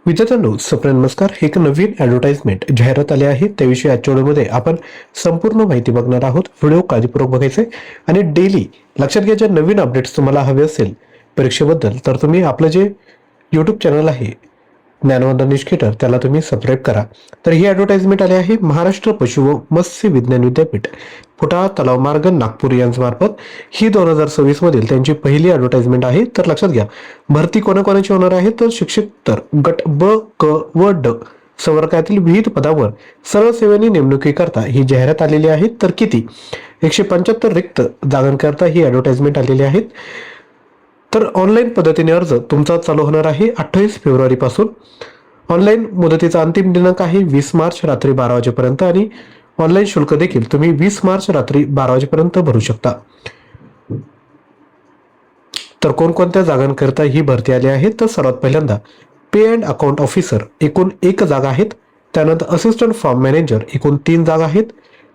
विद्यार्थ्यांनो, नमस्कार. एक नवीन ॲडव्हर्टाइजमेंट जाहिरात आली आहे, त्याविषयी आजच्या व्हिडिओमध्ये आपण संपूर्ण माहिती बघणार आहोत. व्हिडिओ काळजीपूर्वक बघायचे आणि डेली लक्षात घ्यायचे नवीन अपडेट्स तुम्हाला हवे असेल परीक्षेबद्दल, तर तुम्ही आपलं जे यूट्यूब चॅनल आहे ज्ञानवंदन एज्युकेटर त्याला तुम्ही सबस्क्राईब करा. तर ही ॲडव्हर्टाइजमेंट आली आहे महाराष्ट्र पशु व मत्स्य विज्ञान विद्यापीठ फुटाळा तलाव मार्ग नागपूर यांच्यामार्फत. ही 2026 मधील त्यांची पहिली ॲडव्हर्टाइजमेंट आहे. तर लक्षात घ्या, भरती कोणाकोणाची होणार आहे तर शिक्षक तर गट ब, क व ड संवर्गातील विविध पदावर सरळ सेवेने नेमणुकीकरता ही जाहिरात आलेली आहे. तर किती 175 रिक्त जागांकरता ही ॲडव्हर्टाइजमेंट आलेली आहे. तर ऑनलाईन पद्धतीने अर्ज तुमचा चालू होणार आहे 28 फेब्रुवारी पासून. ऑनलाईन मुदतीचा अंतिम दिनांक आहे 20 मार्च रात्री 12 वाजेपर्यंत आणि ऑनलाईन शुल्क देखील तुम्ही 20 मार्च रात्री 12 वाजेपर्यंत भरू शकता. तर कोणकोणत्या जागांकरता ही भरती आली आहे तर सर्वात पहिल्यांदा पे अँड अकाउंट ऑफिसर एकूण 1 जागा आहेत. त्यानंतर असिस्टंट फार्म मॅनेजर एकूण 3 जागा आहेत.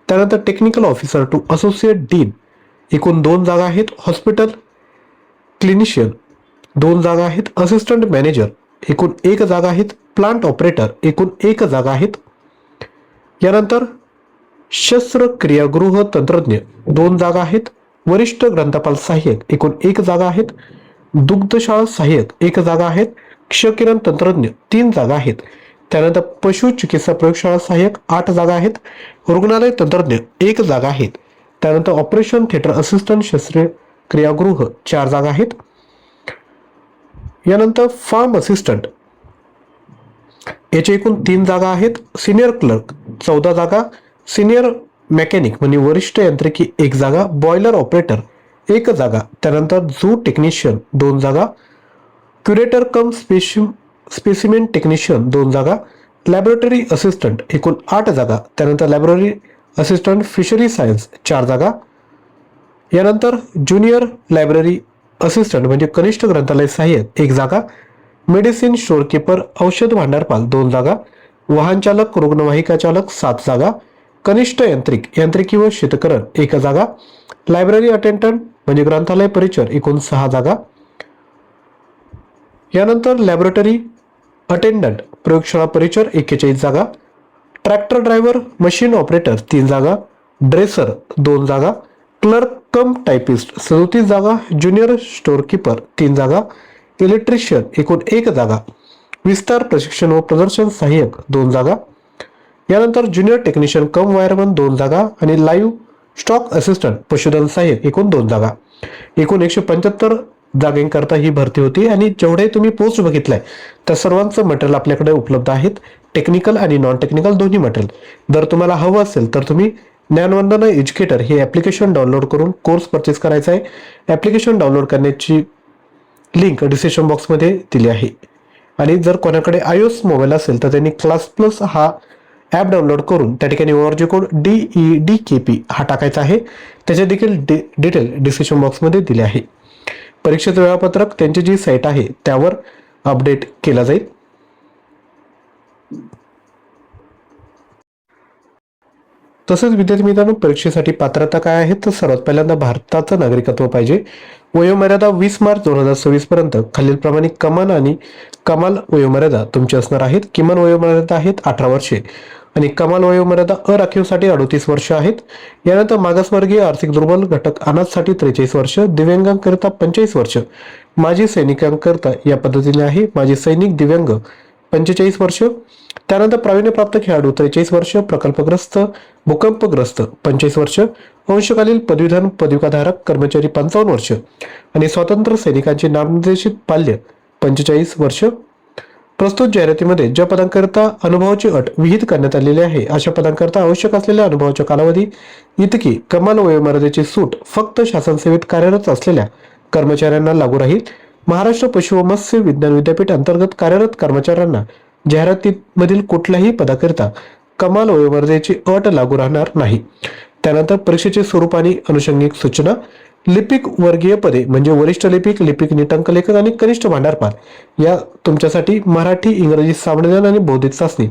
त्यानंतर technical officer to associate dean एकूण 2 जागा आहेत. हॉस्पिटल क्लिनिशियन 2 जागा आहेत. असिस्टंट मॅनेजर एकूण 1 जागा आहेत. प्लांट ऑपरेटर एकूण 1 जागा आहेत. यानंतर शस्त्रक्रियागृह तंत्रज्ञ 2 जागा आहेत. वरिष्ठ ग्रंथपाल सहाय्यक एकूण 1 जागा आहेत. दुग्धशाळा सहाय्यक 1 जागा आहेत. क्षकिरण तंत्रज्ञ 3 जागा आहेत. त्यानंतर पशु चिकित्सा प्रयोगशाळा सहाय्यक 8 जागा आहेत. रुग्णालय तंत्रज्ञ 1 जागा आहेत. त्यानंतर ऑपरेशन थिएटर असिस्टंट शस्त्रक्रियागृह 4 जागा आहेत. यानंतर फार्म असिस्टंट याचे एकूण 3 जागा आहेत. सिनियर क्लर्क 14 जागा. सिनियर मेकॅनिक म्हणजे वरिष्ठ यांत्रिकी 1 जागा. बॉयलर ऑपरेटर 1 जागा. त्यानंतर झू टेक्निशियन 2 जागा. क्युरेटर कम स्पेसिमेन टेक्निशियन 2 जागा. लॅबोरेटरी असिस्टंट एकूण 8 जागा. त्यानंतर लायब्ररी असिस्टंट फिशरी सायन्स 4 जागा. यानंतर ज्युनियर लायब्ररी असिस्टंट म्हणजे कनिष्ठ ग्रंथालय सहाय्यक 1 जागा. मेडिसिन स्टोअरकीपर औषध भांडारपाल 2 जागा. वाहन चालक रुग्णवाहिका चालक 7 जागा. कनिष्ठ यांत्रिकी व शीतकरण 1 जागा. लायब्ररी अटेंडंट म्हणजे ग्रंथालय परिचर एकूण 6 जागा. यानंतर लॅबोरेटरी अटेंडंट प्रयोगशाळा परिचर 41 जागा. ट्रॅक्टर ड्रायव्हर मशीन ऑपरेटर 3 जागा. ड्रेसर 2 जागा. क्लर्क कम टायपिस्ट 37 जागा. ज्युनियर स्टोअरकीपर 3 जागा. इलेक्ट्रिशियन एकूण 1 जागा. विस्तार प्रशिक्षण व प्रदर्शन सहाय्यक 2 जागा. यानंतर ज्युनियर टेक्निशियन कम वायरमन 2 जागा आणि लाईव्ह स्टॉक असिस्टंट पशुधन सहाय्यक एकूण 2 जागा. एकूण 175 जागांकरता ही भरती होती आणि जेवढे तुम्ही पोस्ट बघितलाय त्या सर्वांचं मटेरियल आपल्याकडे उपलब्ध आहेत. टेक्निकल आणि नॉन टेक्निकल दोन्ही मटेरियल. जर तुम्हाला हवं असेल तर तुम्ही ज्ञानवंदन एज्युकेटर हे ॲप्लिकेशन डाउनलोड करून कोर्स परचेस करायचा आहे. ॲप्लिकेशन डाउनलोड करण्याची लिंक डिस्क्रिप्शन बॉक्समध्ये दिली आहे. आणि जर कोणाकडे iOS मोबाईल असेल तर त्यांनी क्लास प्लस हा ॲप डाउनलोड करून त्या ठिकाणी ORG कोड DEDKP हा टाकायचा आहे. त्याचे देखील डिटेल डिस्क्रिप्शन बॉक्समध्ये दिले आहे. परीक्षेचं वेळापत्रक त्यांची जी साईट आहे त्यावर अपडेट केला जाईल. तसेच विद्यार्थी मित्रांनो, परीक्षेसाठी पात्रता काय आहे तर सर्वात पहिल्यांदा भारताचं नागरिकत्व पाहिजे. वयोमर्यादा 20 मार्च 2026 पर्यंत खालीलप्रमाणे कमाल आणि कमाल वयोमर्यादा तुमची असणार आहेत. किमान वयोमर्यादा आहेत 18 वर्षे आणि कमाल वयोमर्यादा अराखीवसाठी 38 वर्ष आहेत. यानंतर मागासवर्गीय आर्थिक दुर्बल घटक अनाथसाठी 43 वर्ष. दिव्यांगांकरिता 45 वर्ष. माजी सैनिकांकरिता या पद्धतीने आहे. माजी सैनिक दिव्यांग 45 वर्ष. त्यानंतर प्रावीण्यप्राप्त खेळाडू 43 वर्ष. प्रकल्पग्रस्त भूकंपग्रस्त 25 वर्ष. अंशकालीन पदवीधर पदविकाधारक कर्मचारी 55 वर्ष आणि स्वातंत्र्य सैनिकांचे नामनिर्देशित बाल्य 45 वर्ष. प्रस्तुत जाहिरातीमध्ये ज्या पदांकरिता अनुभवाची अट विहित करण्यात आलेली आहे अशा पदांकरिता आवश्यक असलेल्या अनुभवाच्या कालावधी इतकी कमाल वयोमर्यादेची सूट फक्त शासन सेवेत कार्यरत असलेल्या कर्मचाऱ्यांना लागू राहील. महाराष्ट्र पशु व मत्स्य विज्ञान विद्यापीठ अंतर्गत कार्यरत कर्मचाऱ्यांना जाहिरातीमधील कुठल्याही पदाकरिता कमाल वयोमर्यादेची अट लागू राहणार नाही. त्यानंतर परीक्षेचे स्वरूप आणि अनुषंगिक सूचना. लिपिक वर्गीय पदे म्हणजे वरिष्ठ लिपिक, लिपिक निटंक लेखक आणि कनिष्ठ भांडारपाल या तुमच्यासाठी मराठी, इंग्रजी सामान्यज्ञान आणि बौद्धिक चाचणी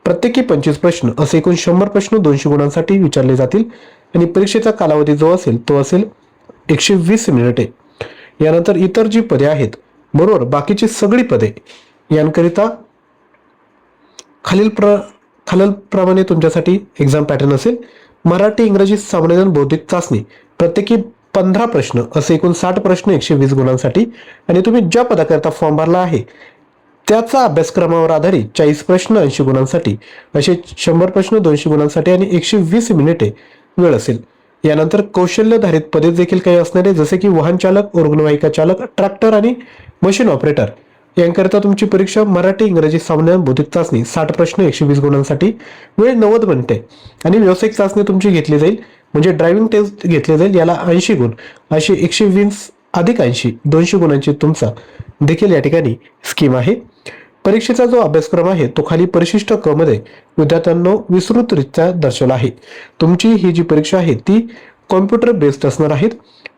प्रत्येकी 25 प्रश्न असे एकूण 100 प्रश्न 200 गुणांसाठी विचारले जातील आणि परीक्षेचा कालावधी जो असेल तो असेल 120 मिनिटे. यानंतर इतर जी पदे आहेत बरोबर बाकीची सगळी पदे यांकरिता खालीलप्रमाणे तुमच्यासाठी एक्झाम पॅटर्न असेल. मराठी, इंग्रजी, सामान्य ज्ञान, बौद्धिक चाचणी प्रत्येकी 15 प्रश्न असे एकूण 60 प्रश्न 120 गुणांसाठी. आणि तुम्ही ज्या पदाकरता फॉर्म भरला आहे त्याचा अभ्यासक्रमावर आधारित 40 प्रश्न 80 गुणांसाठी, असे 100 प्रश्न 200 गुणांसाठी आणि 120 मिनिटे वेळ असेल. यानंतर कौशल्यधारित पदे देखील काही असणारे, जसे की वाहन चालक, रुग्णवाहिका चालक, ट्रॅक्टर आणि मशीन ऑपरेटर यांकरिता तुमची परीक्षा मराठी, इंग्रजी, सामान्य, बौद्धिक चाचणी 60 प्रश्न 120 गुणांसाठी, वेळ 90 मिनिटे. आणि व्यावसायिक चाचणी तुमची घेतली जाईल, म्हणजे ड्रायव्हिंग टेस्ट घेतली जाईल, याला 80 गुण. अशी 120 अधिक 80 200 गुणांची तुमचा देखील या ठिकाणी स्कीम आहे. परीक्षेचा जो अभ्यासक्रम आहे तो खाली परिशिष्ट क मध्ये विद्यार्थ्यांना विस्तृतरित्या दर्शवला आहे. तुमची ही जी परीक्षा आहे ती कॉम्प्युटर बेस्ड असणार आहेत.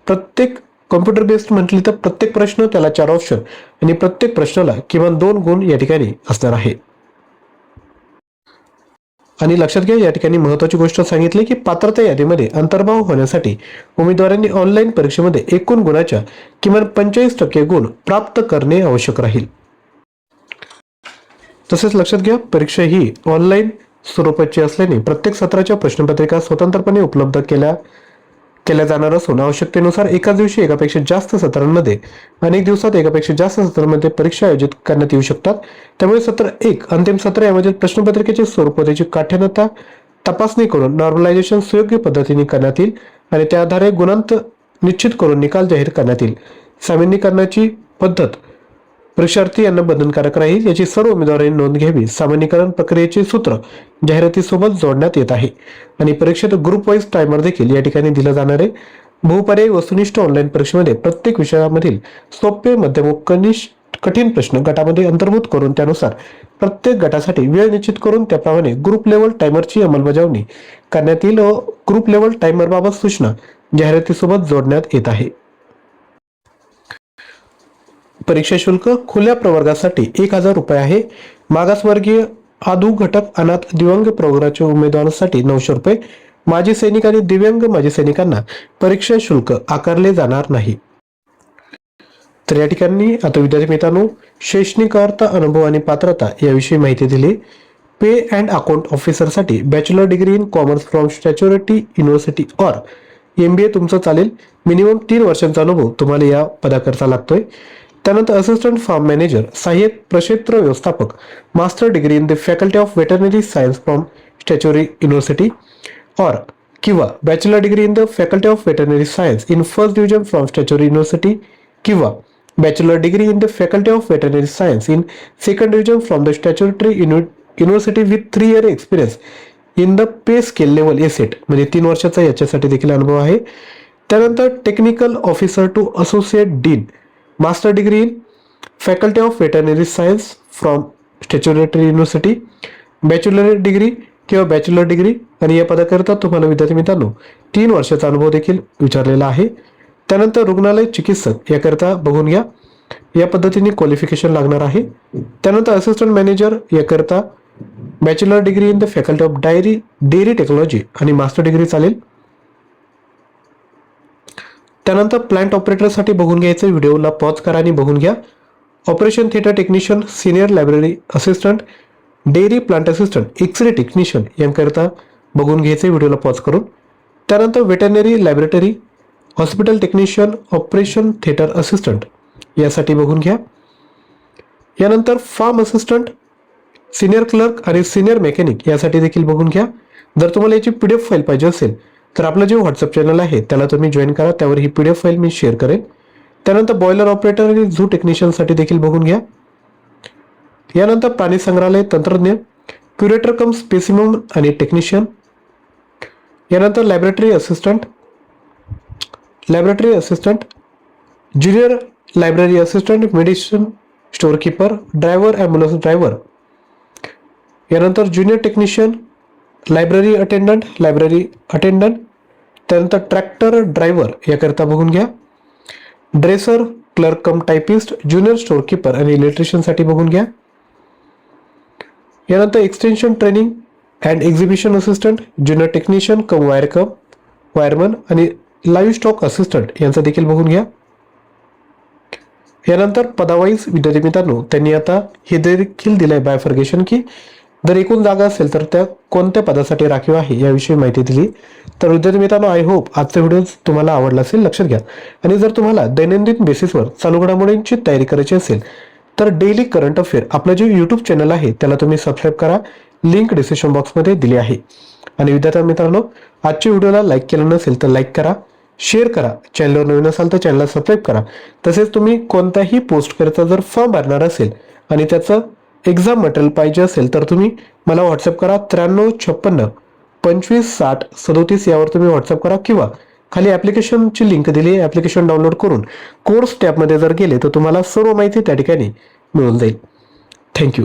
प्रत्येक कॉम्प्युटर बेस्ड म्हटली तर प्रत्येक प्रश्न त्याला 4 ऑप्शन आणि प्रत्येक प्रश्नाला किमान 2 गुण या ठिकाणी असणार आहे. आणि लक्षात घ्या, या ठिकाणी महत्त्वाची गोष्ट सांगितली की पात्रता यादीमध्ये अंतर्भाव होण्यासाठी उमेदवारांनी ऑनलाईन परीक्षेमध्ये एकूण गुणाच्या किमान 45% गुण प्राप्त करणे आवश्यक राहील. तसेच लक्षात घ्या, परीक्षा ही ऑनलाईन स्वरूपाची असल्याने प्रत्येक सत्राच्या प्रश्नपत्रिका स्वतंत्रपणे उपलब्ध केल्या जाणार असून आवश्यकतेनुसार एकाच दिवशी एकापेक्षा जास्त सत्रांमध्ये अनेक दिवसात एकापेक्षा जास्त सत्रांमध्ये परीक्षा आयोजित करण्यात येऊ शकतात. त्यामुळे सत्र 1 अंतिम सत्र यामध्ये प्रश्नपत्रिकेचे स्वरूप व त्याची काठीण्यता तपासणी करून नॉर्मलायझेशन सुयोग्य पद्धतीने करण्यात येईल आणि त्या आधारे गुणांक निश्चित करून निकाल जाहीर करण्यात येईल. सामान्यीकरणाची पद्धत परीक्षार्थी यांना बंधनकारक राहील, याची सर्व उमेदवारांनी नोंद घ्यावी. सामान्यीकरण प्रक्रियेचे सूत्र जाहिरातीसोबत जोडण्यात येत आहे. आणि परीक्षेत ग्रुप वाईज टायमर देखील या ठिकाणी दिलं जाणार आहे. बहुपर्यायी वस्तुनिष्ठ ऑनलाईन परीक्षेमध्ये प्रत्येक विषयामधील सोपे, मध्यम व कठीण प्रश्न गटामध्ये अंतर्भूत करून त्यानुसार प्रत्येक गटासाठी वेळ निश्चित करून त्याप्रमाणे ग्रुप लेवल टायमरची अंमलबजावणी करण्यात येईल व ग्रुप लेवल टायमरबाबत सूचना जाहिरातीसोबत जोडण्यात येत आहे. परीक्षा शुल्क खुल्या प्रवर्गासाठी 1000 रुपये आहे. मागासवर्गीय, अधू घटक, अनाथ, दिव्यांग प्रवर्गाच्या उमेदवारांसाठी 900 रुपये. माजी सैनिक आणि दिव्यांग माजी सैनिकांना परीक्षा शुल्क आकारले जाणार नाही. तर या ठिकाणी आता विद्यार्थी मित्रांनो, शैक्षणिक अर्थ, अनुभव आणि पात्रता याविषयी माहिती दिली. पे अँड अकाउंट ऑफिसरसाठी bachelor degree in commerce from statutory university or MBA तुमचं चालेल. मिनिमम 3 वर्षांचा अनुभव तुम्हाला या पदाकरता लागतोय. त्यानंतर असिस्टंट फार्म मॅनेजर, सहाय्यक प्रक्षेत्र व्यवस्थापक, master degree in the faculty of veterinary science from statutory university or किंवा bachelor degree in the faculty of veterinary science in first division from statutory university किंवा bachelor degree in the faculty of veterinary science in second division from the statutory university with 3 year experience in the pay scale level S eight, म्हणजे 3 वर्षाचा याच्यासाठी देखील अनुभव आहे. त्यानंतर technical officer to associate dean, master degree in faculty of veterinary science from statutory university, bachelor degree किंवा bachelor degree. आणि या पदाकरिता तुम्हाला विद्यार्थी मित्रांनो 3 वर्षाचा अनुभव देखील विचारलेला आहे. त्यानंतर रुग्णालय चिकित्सक याकरिता बघून घ्या, या पद्धतीने क्वालिफिकेशन लागणार आहे. त्यानंतर असिस्टंट मॅनेजर याकरिता bachelor degree in the faculty of dairy technology आणि मास्टर डिग्री चालेल. त्यानंतर प्लांट ऑपरेटरसाठी बघून घ्यायचं, व्हिडिओला पॉज करा आणि बघून घ्या. Operation theatre technician, senior library assistant, dairy plant assistant, X ray technician यांकरिता बघून घ्यायचे, व्हिडिओला पॉज करून. त्यानंतर veterinary laboratory hospital technician, operation theatre assistant यासाठी बघून घ्या. यानंतर फार्म असिस्टंट, सिनियर क्लर्क आणि सिनियर मेकॅनिक यासाठी देखील बघून घ्या. जर तुम्हाला याची PDF फाईल पाहिजे असेल तर आपलं जे व्हॉट्सअप चॅनल आहे त्याला तुम्ही जॉईन करा, त्यावर ही PDF फाईल मी शेअर करेन. त्यानंतर बॉयलर ऑपरेटर आणि झू टेक्निशियनसाठी देखील बघून घ्या. यानंतर प्राणी संग्रहालय तंत्रज्ञ, क्युरेटर कम स्पेसिमम आणि टेक्निशियन. यानंतर laboratory assistant, junior library assistant, medicine store keeper, driver, ambulance driver. यानंतर ज्युनियर टेक्निशियन, लायब्ररी अटेंडंट. त्यानंतर ट्रॅक्टर ड्रायव्हर याकरिता बघून घ्या. ड्रेसर, क्लर्क कम टायपिस्ट, ज्युनियर स्टोअर कीपर आणि इलेक्ट्रिशियनसाठी बघून घ्या. यानंतर extension training and exhibition assistant, junior technician come wireman आणि लाईव्ह स्टॉक असिस्टंट यांचा देखील बघून घ्या. यानंतर पदावाईज विद्यार्थी मित्रांनो त्यांनी आता हे देखील दिलंय बायफर्गेशन की जर एकूण जागा असेल तर त्या कोणत्या पदासाठी राखीव आहे याविषयी माहिती दिली. तर विद्यार्थी मित्रांनो, आय होप आजचा व्हिडिओ तुम्हाला आवडला असेल. लक्षात घ्या, आणि जर तुम्हाला दैनंदिन बेसिसवर चालू घडामोडींची तयारी करायची असेल तर डेली करंट अफेअर आपलं जे यूट्यूब चॅनल आहे त्याला तुम्ही सबस्क्राईब करा. लिंक डिस्क्रिप्शन बॉक्समध्ये दिली आहे. आणि विद्यार्थी मित्रांनो, आजच्या व्हिडिओला लाईक केलं नसेल तर लाईक करा, शेअर करा. चॅनलवर नवीन असाल तर चॅनलला सबस्क्राईब करा. तसेच तुम्ही कोणत्याही पोस्ट करता जर फॉर्म भरणार असेल आणि त्याचं एक्झाम मटेरियल पाहिजे असेल तर तुम्ही मला व्हॉट्सअप करा. 9356 2560 37 यावर तुम्ही व्हॉट्सअप करा, किंवा खाली ॲप्लिकेशनची लिंक दिली आहे, ॲप्लिकेशन डाउनलोड करून कोर्स टॅबमध्ये जर गेले तर तुम्हाला सर्व माहिती त्या ठिकाणी मिळून जाईल. थँक्यू.